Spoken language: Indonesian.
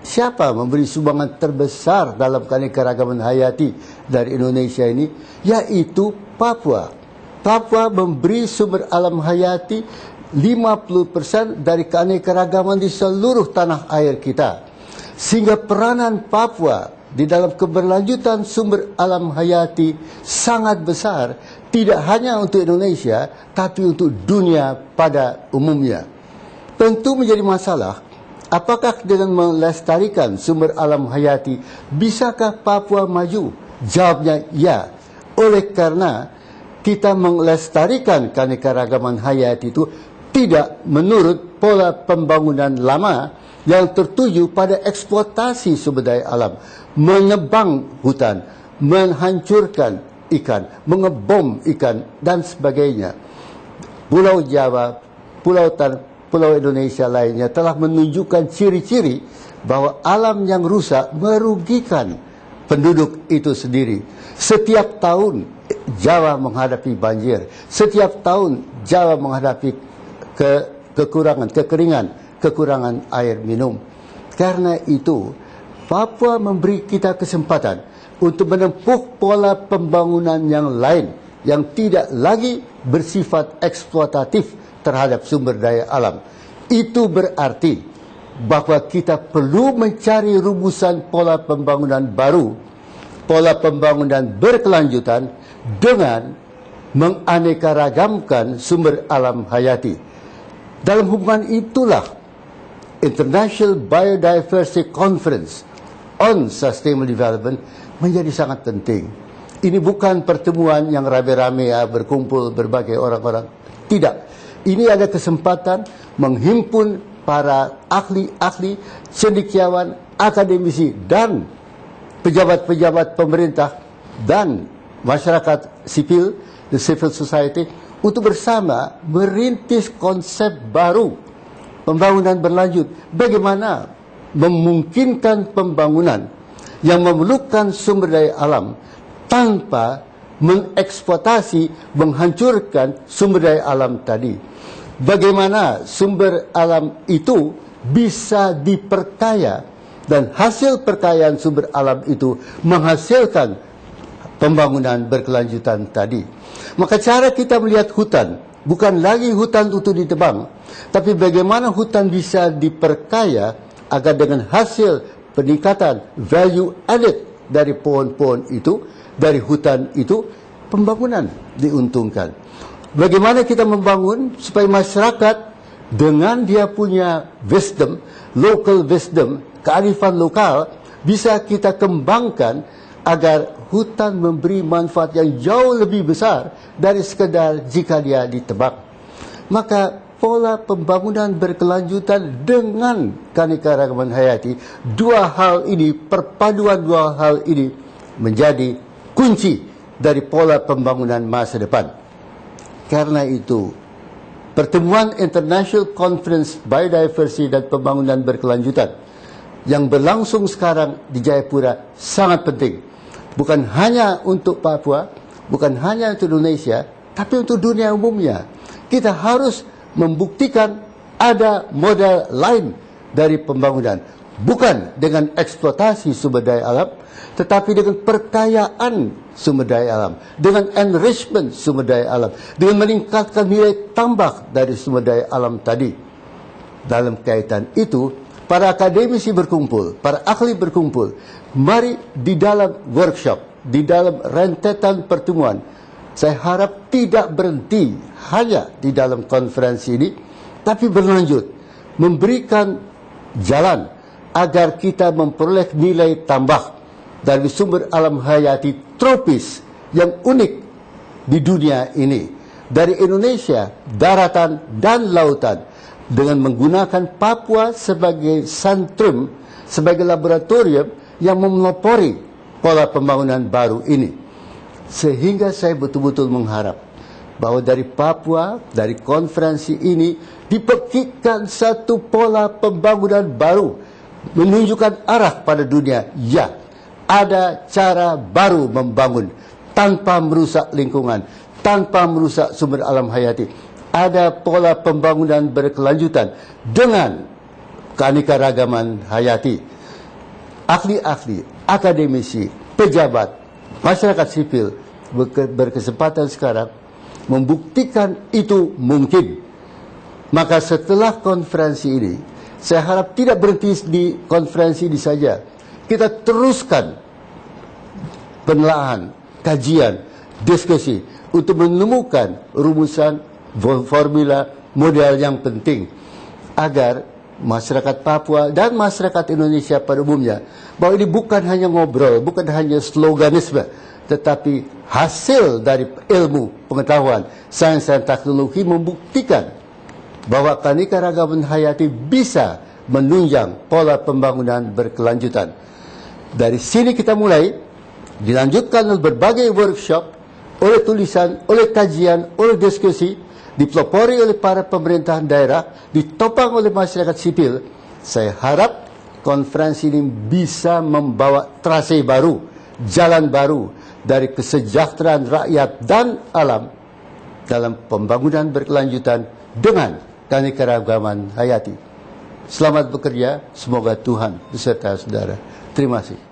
siapa memberi sumbangan terbesar dalam keanekaragaman hayati dari Indonesia ini? Yaitu Papua. Papua memberi sumber alam hayati 50% dari keanekaragaman di seluruh tanah air kita. Sehingga peranan Papua di dalam keberlanjutan sumber alam hayati sangat besar, tidak hanya untuk Indonesia, tapi untuk dunia pada umumnya. Tentu menjadi masalah, apakah dengan melestarikan sumber alam hayati, bisakah Papua maju? Jawabnya ya. Oleh karena kita melestarikan keanekaragaman hayati itu tidak menurut pola pembangunan lama yang tertuju pada eksploitasi sumber daya alam, menebang hutan, menghancurkan ikan, mengebom ikan, dan sebagainya. Pulau Jawa, pulau Indonesia lainnya telah menunjukkan ciri-ciri bahwa alam yang rusak merugikan penduduk itu sendiri. Setiap tahun Jawa menghadapi banjir, setiap tahun Jawa menghadapi kekurangan air minum. Karena itu, Papua memberi kita kesempatan untuk menempuh pola pembangunan yang lain, yang tidak lagi bersifat eksploitatif terhadap sumber daya alam. Itu berarti bahwa kita perlu mencari rumusan pola pembangunan baru, pola pembangunan berkelanjutan dengan menganekaragamkan sumber alam hayati. Dalam hubungan itulah International Biodiversity Conference on Sustainable Development menjadi sangat penting. Ini bukan pertemuan yang rame-rame berkumpul berbagai orang-orang. Tidak. Ini ada kesempatan menghimpun para ahli-ahli, cendekiawan, akademisi, dan pejabat-pejabat pemerintah dan masyarakat sipil, the civil society, untuk bersama merintis konsep baru pembangunan berlanjut. Bagaimana memungkinkan pembangunan yang memerlukan sumber daya alam tanpa mengeksploitasi, menghancurkan sumber daya alam tadi. Bagaimana sumber alam itu bisa diperkaya dan hasil perkayaan sumber alam itu menghasilkan pembangunan berkelanjutan tadi. Maka cara kita melihat hutan bukan lagi hutan untuk ditebang, tapi bagaimana hutan bisa diperkaya agar dengan hasil peningkatan value added dari pohon-pohon itu, dari hutan itu, pembangunan diuntungkan. Bagaimana kita membangun supaya masyarakat dengan dia punya wisdom, local wisdom, kearifan lokal, bisa kita kembangkan agar hutan memberi manfaat yang jauh lebih besar dari sekadar jika dia ditebang. Maka pola pembangunan berkelanjutan dengan keanekaragaman hayati, perpaduan dua hal ini menjadi kunci dari pola pembangunan masa depan. Karena itu, pertemuan International Conference Biodiversity dan Pembangunan Berkelanjutan yang berlangsung sekarang di Jayapura sangat penting. Bukan hanya untuk Papua, bukan hanya untuk Indonesia, tapi untuk dunia umumnya. Kita harus membuktikan ada model lain dari pembangunan. Bukan dengan eksploitasi sumber daya alam, tetapi dengan perkayaan sumber daya alam, dengan enrichment sumber daya alam, dengan meningkatkan nilai tambah dari sumber daya alam tadi. Dalam kaitan itu, para akademisi berkumpul, para ahli berkumpul. Mari di dalam workshop, di dalam rentetan pertemuan, saya harap tidak berhenti hanya di dalam konferensi ini, tapi berlanjut, memberikan jalan agar kita memperoleh nilai tambah dari sumber alam hayati tropis yang unik di dunia ini. Dari Indonesia, daratan dan lautan, dengan menggunakan Papua sebagai sentrum, sebagai laboratorium yang memelopori pola pembangunan baru ini. Sehingga saya betul-betul mengharap bahwa dari Papua, dari konferensi ini, dipekikkan satu pola pembangunan baru, menunjukkan arah pada dunia. Ya, ada cara baru membangun tanpa merusak lingkungan, tanpa merusak sumber alam hayati. Ada pola pembangunan berkelanjutan dengan keanekaragaman hayati. Ahli-ahli, akademisi, pejabat, masyarakat sipil berkesempatan sekarang membuktikan itu mungkin. Maka setelah konferensi ini, saya harap tidak berhenti di konferensi ini saja. Kita teruskan penelaahan, kajian, diskusi untuk menemukan rumusan, formula, model yang penting agar masyarakat Papua dan masyarakat Indonesia pada umumnya bahwa ini bukan hanya ngobrol, bukan hanya sloganisme, tetapi hasil dari ilmu, pengetahuan, sains dan teknologi membuktikan bahwa keanekaragaman hayati bisa menunjang pola pembangunan berkelanjutan. Dari sini kita mulai, dilanjutkan oleh berbagai workshop, oleh tulisan, oleh kajian, oleh diskusi, dipelopori oleh para pemerintahan daerah, ditopang oleh masyarakat sipil. Saya harap konferensi ini bisa membawa trase baru, jalan baru dari kesejahteraan rakyat dan alam dalam pembangunan berkelanjutan dengan keanekaragaman hayati. Selamat bekerja, semoga Tuhan beserta saudara. Terima kasih.